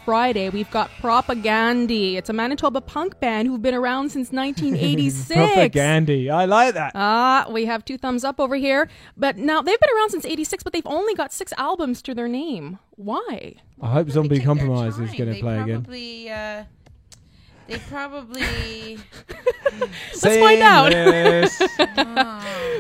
Friday, we've got Propagandy. It's a Manitoba punk band who've been around since 1986. Propagandy. I like that. We have 2 thumbs up over here. But now, they've been around since 86, but they've only got 6 albums to their name. Why? I hope Zombie Compromise is going to play again. They probably... Let's find out.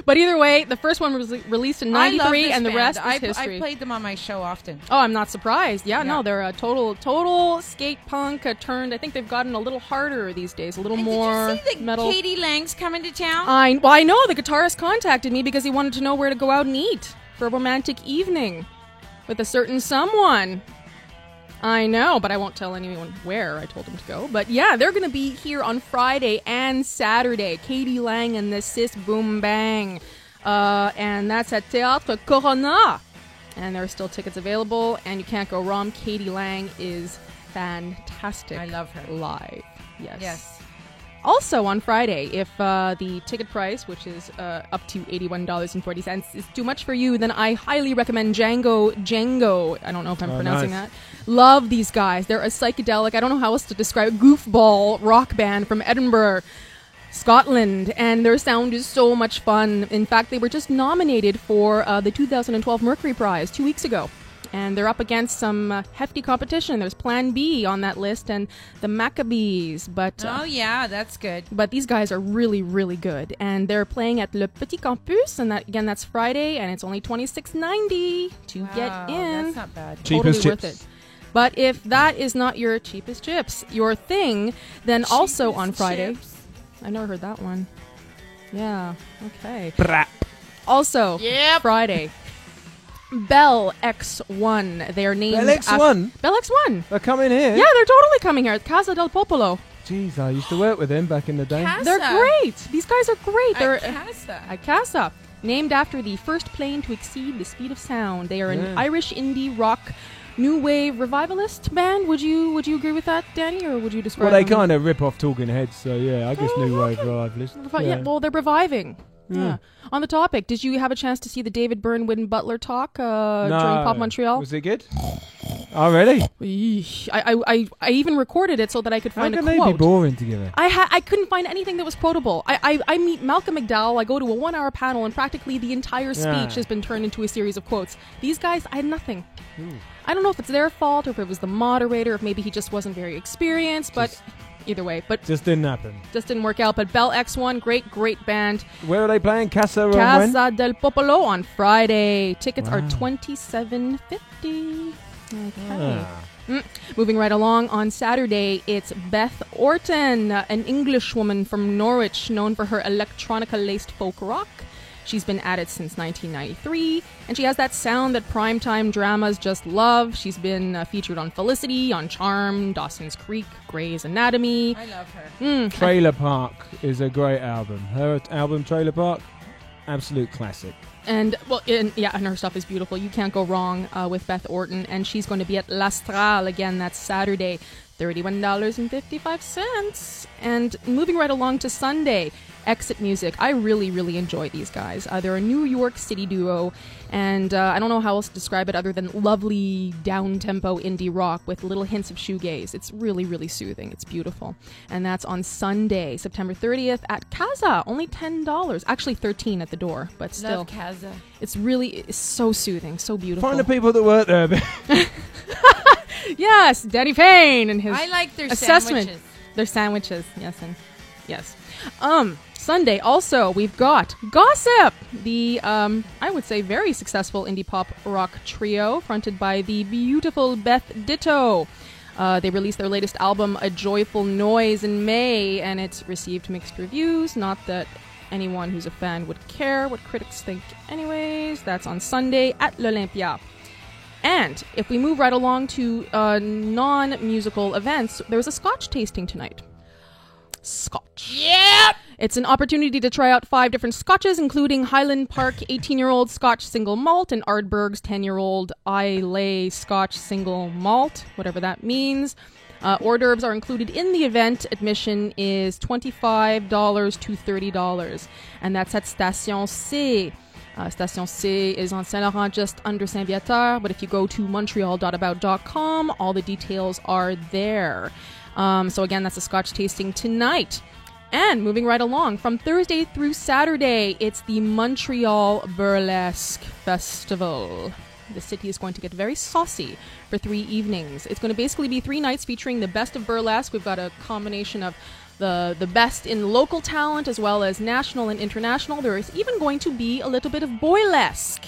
But either way, the first one was released in 93, and the rest is history. I played them on my show often. Oh, I'm not surprised. Yeah, no, they're a total skate punk turned. I think they've gotten a little harder these days, a little more did you see that metal. Katie Lang's coming to town? I know. The guitarist contacted me because he wanted to know where to go out and eat for a romantic evening with a certain someone. I know, but I won't tell anyone where I told him to go. But yeah, they're going to be here on Friday and Saturday. Katie Lang and the Sis Boom Bang. And that's at Théâtre Corona. And there are still tickets available, and you can't go wrong. Katie Lang is fantastic. I love her. Live. Yes. Also on Friday, if the ticket price, which is up to $81.40, is too much for you, then I highly recommend Django. I don't know if I'm pronouncing that. Love these guys. They're a psychedelic, I don't know how else to describe it, goofball rock band from Edinburgh, Scotland, and their sound is so much fun. In fact, they were just nominated for the 2012 Mercury Prize 2 weeks ago. And they're up against some hefty competition. There's Plan B on that list and the Maccabees. But oh, yeah, that's good. But these guys are really, really good. And they're playing at Le Petit Campus. And that's Friday. And it's only $26.90 to get in. That's not bad. Totally worth it. But if that is not your cheapest chips, your thing, then also on Friday. Chips. I never heard that one. Yeah. Okay. Brap. Also, Friday. Bell X1. They are named Bell X1? Bell X1. They're coming here? Yeah, they're totally coming here at Casa del Popolo. Jeez, I used to work with them back in the day. Casa. They're great. These guys are great. They're At Casa. Named after the first plane to exceed the speed of sound. They are an Irish indie rock new wave revivalist band. Would you agree with that, Danny, or would you describe Well, they them? kind of rip off Talking Heads, so yeah, I guess new wave revivalist. Yeah, well, they're reviving. Yeah. On the topic, did you have a chance to see the David Byrne, Wynn Butler talk during Pop Montreal? Was it good? Oh, really? I even recorded it so that I could find a quote. How can they be boring together? I couldn't find anything that was quotable. I meet Malcolm McDowell, I go to a 1-hour panel, and practically the entire speech has been turned into a series of quotes. These guys, I had nothing. I don't know if it's their fault or if it was the moderator, if maybe he just wasn't very experienced, but either way. But just didn't happen. Just didn't work out. But Bell X1, great band. Where are they playing? Casa del Popolo on Friday. Tickets are $27.50. Okay. Moving right along, on Saturday, it's Beth Orton, an English woman from Norwich, known for her electronica-laced folk rock. She's been at it since 1993, and she has that sound that primetime dramas just love. She's been featured on Felicity, on Charmed, Dawson's Creek, Grey's Anatomy. I love her. Trailer Park is a great album. Her album, Trailer Park, absolute classic. And and her stuff is beautiful. You can't go wrong with Beth Orton, and she's going to be at L'Astral again. That's Saturday, $31.55. And moving right along to Sunday, Exit Music. I really, really enjoy these guys. They're a New York City duo, and I don't know how else to describe it other than lovely down-tempo indie rock with little hints of shoegaze. It's really, really soothing. It's beautiful. And that's on Sunday, September 30th at Casa. Only $10. Actually, $13 at the door, but still. Love Casa. It's so soothing, so beautiful. Find the people that work there. Yes, Danny Payne and his I like their assessment. sandwiches. Their sandwiches, yes. Sunday also we've got Gossip, the I would say very successful indie pop rock trio fronted by the beautiful Beth Ditto. They released their latest album, A Joyful Noise, in May, and it's received mixed reviews. Not that anyone who's a fan would care what critics think anyways. That's on Sunday at l'Olympia. And if we move right along to non-musical events, there's a Scotch tasting tonight. Scotch. Yep! It's an opportunity to try out 5 different Scotches, including Highland Park 18-year-old Scotch Single Malt and Ardberg's 10-year-old Islay Scotch Single Malt, whatever that means. Hors d'oeuvres are included in the event. Admission is $25 to $30, and that's at Station C. Station C is on Saint Laurent, just under Saint Viateur. But if you go to montreal.about.com, all the details are there. So again, that's a Scotch tasting tonight. And moving right along, from Thursday through Saturday, it's the Montreal Burlesque Festival. The city is going to get very saucy for 3 evenings. It's going to basically be 3 nights featuring the best of burlesque. We've got a combination of the best in local talent as well as national and international. There is even going to be a little bit of boylesque.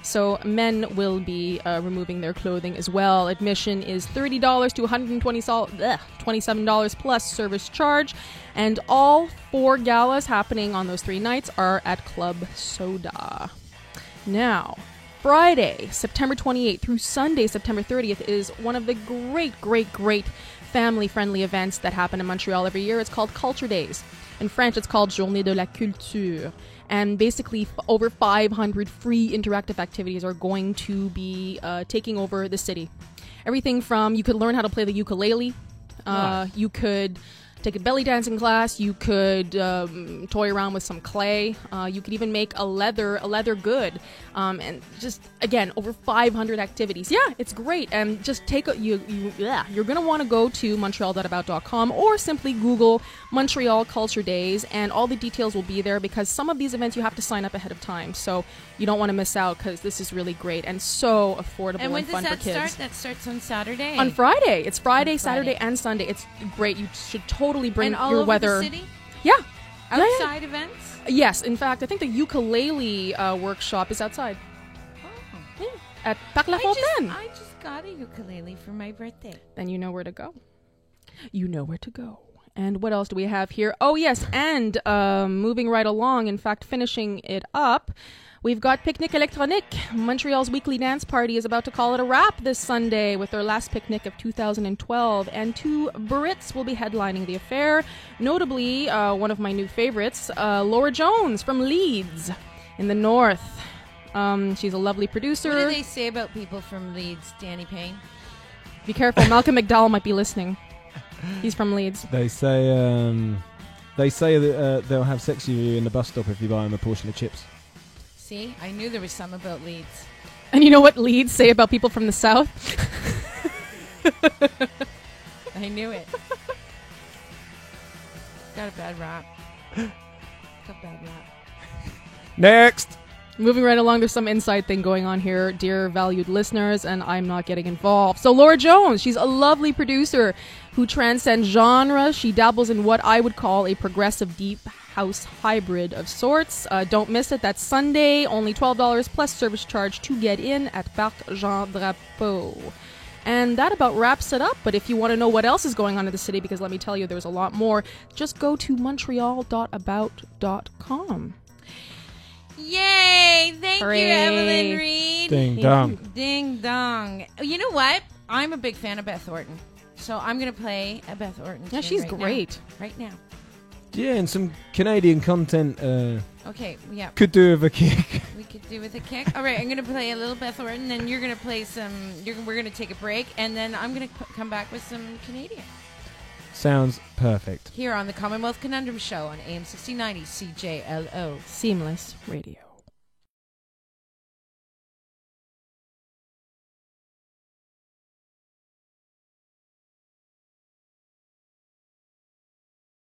So men will be removing their clothing as well. Admission is $30 to $27 plus service charge. And all 4 galas happening on those 3 nights are at Club Soda. Now, Friday, September 28th through Sunday, September 30th is one of the great family-friendly events that happen in Montreal every year. It's called Culture Days. In French, it's called Journée de la Culture. And basically, over 500 free interactive activities are going to be taking over the city. Everything from, you could learn how to play the ukulele. Nice. You could take a belly dancing class. You could toy around with some clay. You could even make a leather good. And just, again, over 500 activities. Yeah, it's great. And just you're going to want to go to montreal.about.com or simply Google Montreal Culture Days, and all the details will be there, because some of these events you have to sign up ahead of time. So you don't want to miss out, because this is really great and so affordable And when and fun does for that kids. start? That starts on Saturday. On Friday. It's Friday, On Friday. Saturday, and Sunday. It's great. You should totally bring and all your over weather. the city? Yeah. Outside events? Yes. In fact, I think the ukulele workshop is outside Oh. at Parc La Fontaine. I just got a ukulele for my birthday. Then you know where to go. You know where to go. And what else do we have here? Oh, yes. And moving right along, in fact, finishing it up, we've got Picnic Electronique. Montreal's weekly dance party is about to call it a wrap this Sunday with their last picnic of 2012. And 2 Brits will be headlining the affair. Notably, one of my new favorites, Laura Jones from Leeds in the north. She's a lovely producer. What do they say about people from Leeds, Danny Payne? Be careful, Malcolm McDowell might be listening. He's from Leeds. They say that they'll have sex with you in the bus stop if you buy them a portion of chips. See, I knew there was some about Leeds. And you know what Leeds say about people from the south? I knew it. Got a bad rap. Next! Moving right along, there's some inside thing going on here, dear valued listeners, and I'm not getting involved. So Laura Jones, she's a lovely producer who transcends genre. She dabbles in what I would call a progressive deep house hybrid of sorts. Don't miss it. That's Sunday, only $12 plus service charge to get in at Parc Jean Drapeau. And that about wraps it up. But if you want to know what else is going on in the city, because let me tell you, there's a lot more, just go to montreal.about.com. Yay! Thank Hooray. you, Evelyn Reed. Ding dong. Ding dong. You know what? I'm a big fan of Beth Orton. So I'm going to play a Beth Orton Yeah, tune she's right great. now. Right now. Yeah, and some Canadian content Okay, yeah. could do with a kick. We could do with a kick. All right, I'm going to play a little Beth Orton, then you're going to play some... we're going to take a break, and then I'm going to come back with some Canadian. Sounds perfect. Here on the Commonwealth Conundrum Show on AM 1690 CJLO. Seamless Radio.